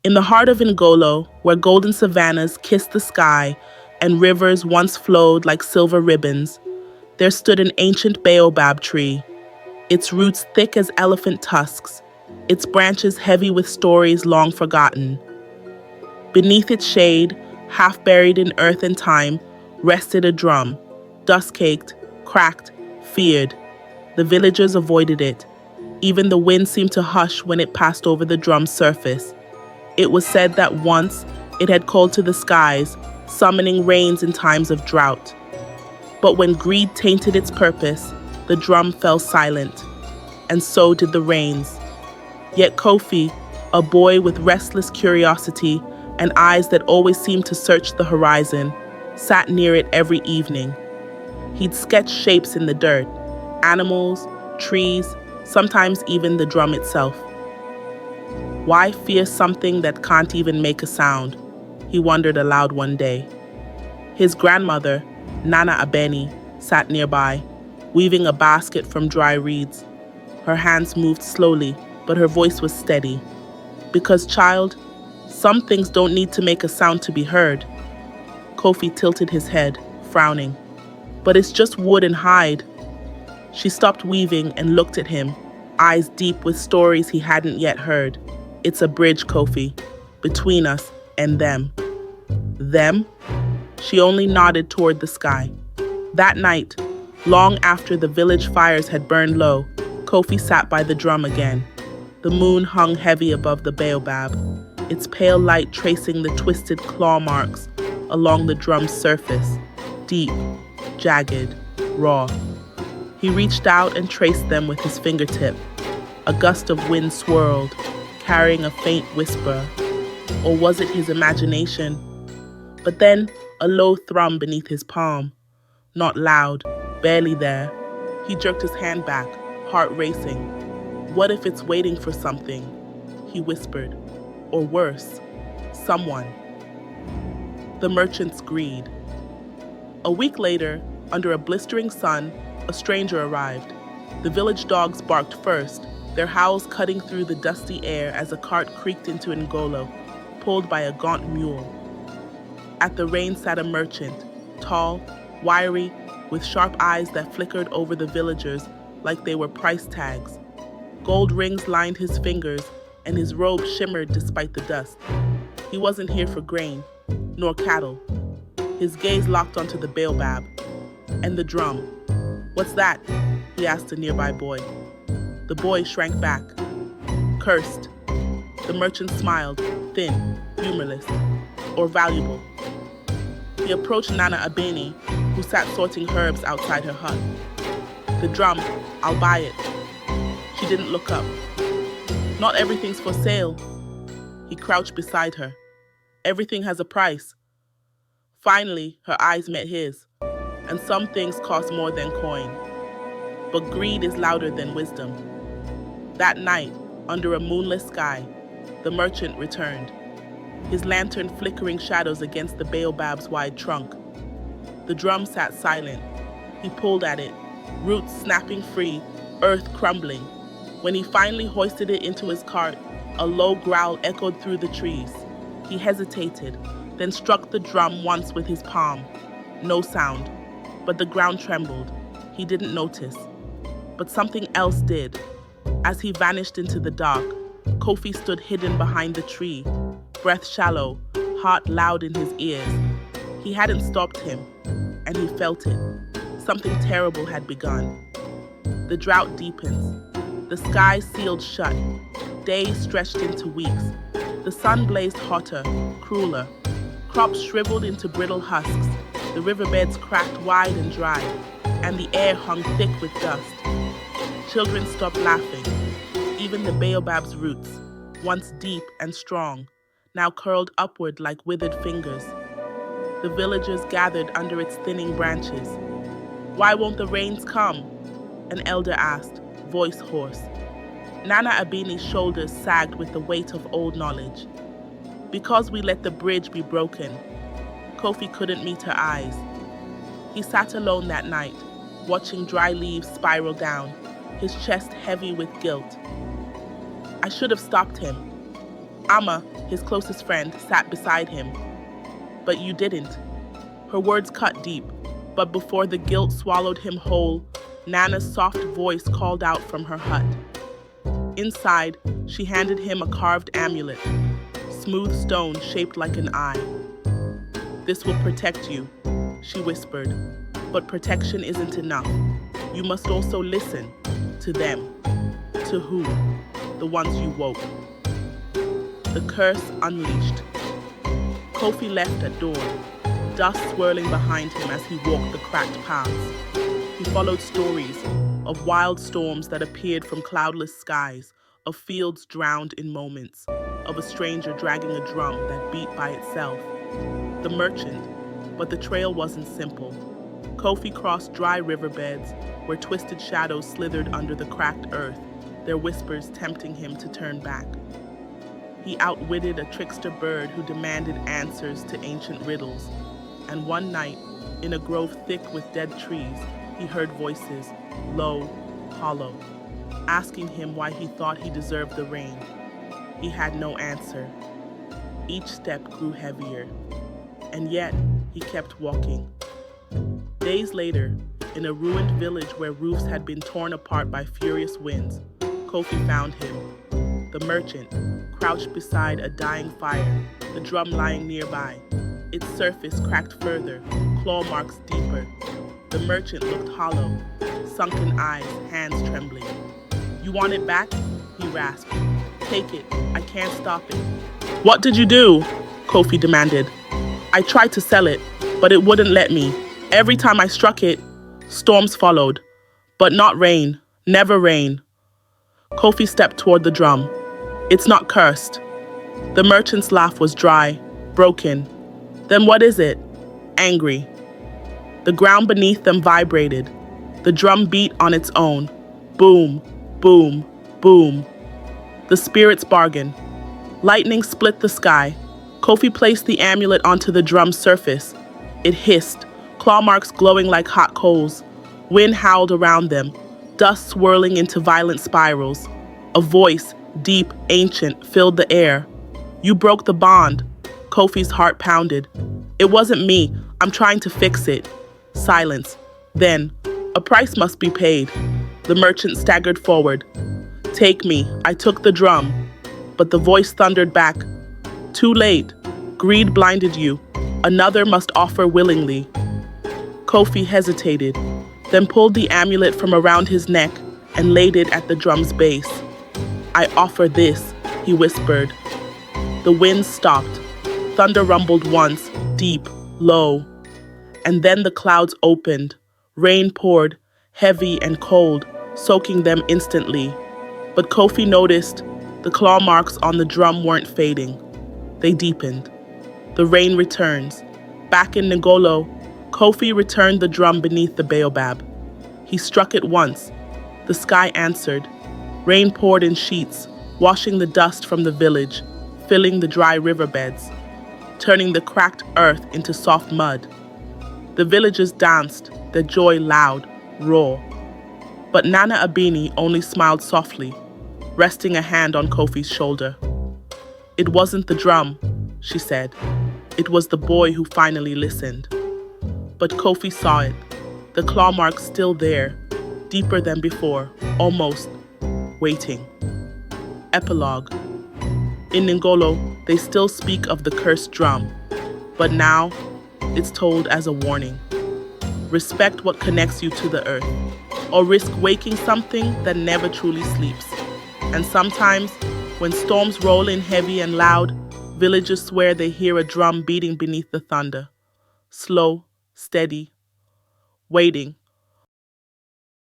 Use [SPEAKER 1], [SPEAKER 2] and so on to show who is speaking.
[SPEAKER 1] In the heart of Ngolo, where golden savannas kissed the sky and rivers once flowed like silver ribbons, there stood an ancient baobab tree, its roots thick as elephant tusks, its branches heavy with stories long forgotten. Beneath its shade, half buried in earth and time, rested a drum, dust-caked, cracked, feared. The villagers avoided it. Even the wind seemed to hush when it passed over the drum's surface. It was said that once it had called to the skies, summoning rains in times of drought. But when greed tainted its purpose, the drum fell silent, and so did the rains. Yet Kofi, a boy with restless curiosity and eyes that always seemed to search the horizon, sat near it every evening. He'd sketch shapes in the dirt, animals, trees, sometimes even the drum itself. Why fear something that can't even make a sound? He wondered aloud one day. His grandmother, Nana Abeni, sat nearby, weaving a basket from dry reeds. Her hands moved slowly, but her voice was steady. Because, child, some things don't need to make a sound to be heard. Kofi tilted his head, frowning. But it's just wood and hide. She stopped weaving and looked at him, eyes deep with stories he hadn't yet heard. It's a bridge, Kofi, between us and them. Them? She only nodded toward the sky. That night, long after the village fires had burned low, Kofi sat by the drum again. The moon hung heavy above the baobab, its pale light tracing the twisted claw marks along the drum's surface, deep, jagged, raw. He reached out and traced them with his fingertip. A gust of wind swirled, carrying a faint whisper. Or was it his imagination? But then, a low thrum beneath his palm. Not loud, barely there. He jerked his hand back, heart racing. What if it's waiting for something? He whispered. Or worse, someone. The merchant's greed. A week later, under a blistering sun, a stranger arrived. The village dogs barked first, their howls cutting through the dusty air as a cart creaked into Ngolo, pulled by a gaunt mule. At the reins sat a merchant, tall, wiry, with sharp eyes that flickered over the villagers like they were price tags. Gold rings lined his fingers, and his robe shimmered despite the dust. He wasn't here for grain, nor cattle. His gaze locked onto the baobab and the drum. "What's that?" he asked a nearby boy. The boy shrank back, cursed. The merchant smiled, thin, humorless, or valuable. He approached Nana Abeni, who sat sorting herbs outside her hut. "The drum, I'll buy it." She didn't look up. "Not everything's for sale." He crouched beside her. "Everything has a price." Finally, her eyes met his, and some things cost more than coin. But greed is louder than wisdom. That night, under a moonless sky, the merchant returned, his lantern flickering shadows against the baobab's wide trunk. The drum sat silent. He pulled at it, roots snapping free, earth crumbling. When he finally hoisted it into his cart, a low growl echoed through the trees. He hesitated, then struck the drum once with his palm. No sound, but the ground trembled. He didn't notice. But something else did. As he vanished into the dark, Kofi stood hidden behind the tree, breath shallow, heart loud in his ears. He hadn't stopped him, and he felt it. Something terrible had begun. The drought deepens. The sky sealed shut. Days stretched into weeks. The sun blazed hotter, crueler. Crops shriveled into brittle husks. The riverbeds cracked wide and dry, and the air hung thick with dust. Children stopped laughing. Even the baobab's roots, once deep and strong, now curled upward like withered fingers. The villagers gathered under its thinning branches. "Why won't the rains come?" an elder asked, voice hoarse. Nana Abeni's shoulders sagged with the weight of old knowledge. "Because we let the bridge be broken." Kofi couldn't meet her eyes. He sat alone that night, watching dry leaves spiral down, his chest heavy with guilt. "I should have stopped him." Amma, his closest friend, sat beside him. But you didn't. Her words cut deep, but before the guilt swallowed him whole, Nana's soft voice called out from her hut. Inside, she handed him a carved amulet, smooth stone shaped like an eye. This will protect you, she whispered. But protection isn't enough. You must also listen to them. To who? The ones you woke. The curse unleashed. Kofi left at dawn, dust swirling behind him as he walked the cracked paths. He followed stories of wild storms that appeared from cloudless skies, of fields drowned in moments, of a stranger dragging a drum that beat by itself. The merchant, but the trail wasn't simple. Kofi crossed dry riverbeds where twisted shadows slithered under the cracked earth, their whispers tempting him to turn back. He outwitted a trickster bird who demanded answers to ancient riddles, and one night, in a grove thick with dead trees, he heard voices, low, hollow, asking him why he thought he deserved the rain. He had no answer. Each step grew heavier, and yet he kept walking. Days later, in a ruined village where roofs had been torn apart by furious winds, Kofi found him. The merchant, crouched beside a dying fire, the drum lying nearby, its surface cracked further, claw marks deeper. The merchant looked hollow, sunken eyes, hands trembling. You want it back? He rasped. Take it. I can't stop it. What did you do? Kofi demanded. I tried to sell it, but it wouldn't let me. Every time I struck it, storms followed. But not rain. Never rain. Kofi stepped toward the drum. It's not cursed. The merchant's laugh was dry, broken. Then what is it? Angry. The ground beneath them vibrated. The drum beat on its own. Boom, boom, boom. The spirits bargained. Lightning split the sky. Kofi placed the amulet onto the drum's surface. It hissed, claw marks glowing like hot coals. Wind howled around them, dust swirling into violent spirals. A voice, deep, ancient, filled the air. You broke the bond. Kofi's heart pounded. It wasn't me. I'm trying to fix it. Silence. Then, a price must be paid. The merchant staggered forward. Take me. I took the drum. But the voice thundered back. Too late. Greed blinded you. Another must offer willingly. Kofi hesitated, then pulled the amulet from around his neck and laid it at the drum's base. I offer this, he whispered. The wind stopped. Thunder rumbled once, deep, low. And then the clouds opened. Rain poured, heavy and cold, soaking them instantly. But Kofi noticed the claw marks on the drum weren't fading. They deepened. The rain returns. Back in Ngolo, Kofi returned the drum beneath the baobab. He struck it once. The sky answered. Rain poured in sheets, washing the dust from the village, filling the dry riverbeds, turning the cracked earth into soft mud. The villagers danced, their joy loud, raw. But Nana Abini only smiled softly, resting a hand on Kofi's shoulder. It wasn't the drum, she said. It was the boy who finally listened. But Kofi saw it, the claw marks still there, deeper than before, almost waiting. Epilogue. In Ngolo, they still speak of the cursed drum, but now it's told as a warning. Respect what connects you to the earth, or risk waking something that never truly sleeps. And sometimes, when storms roll in heavy and loud, villagers swear they hear a drum beating beneath the thunder. Slow, steady, waiting,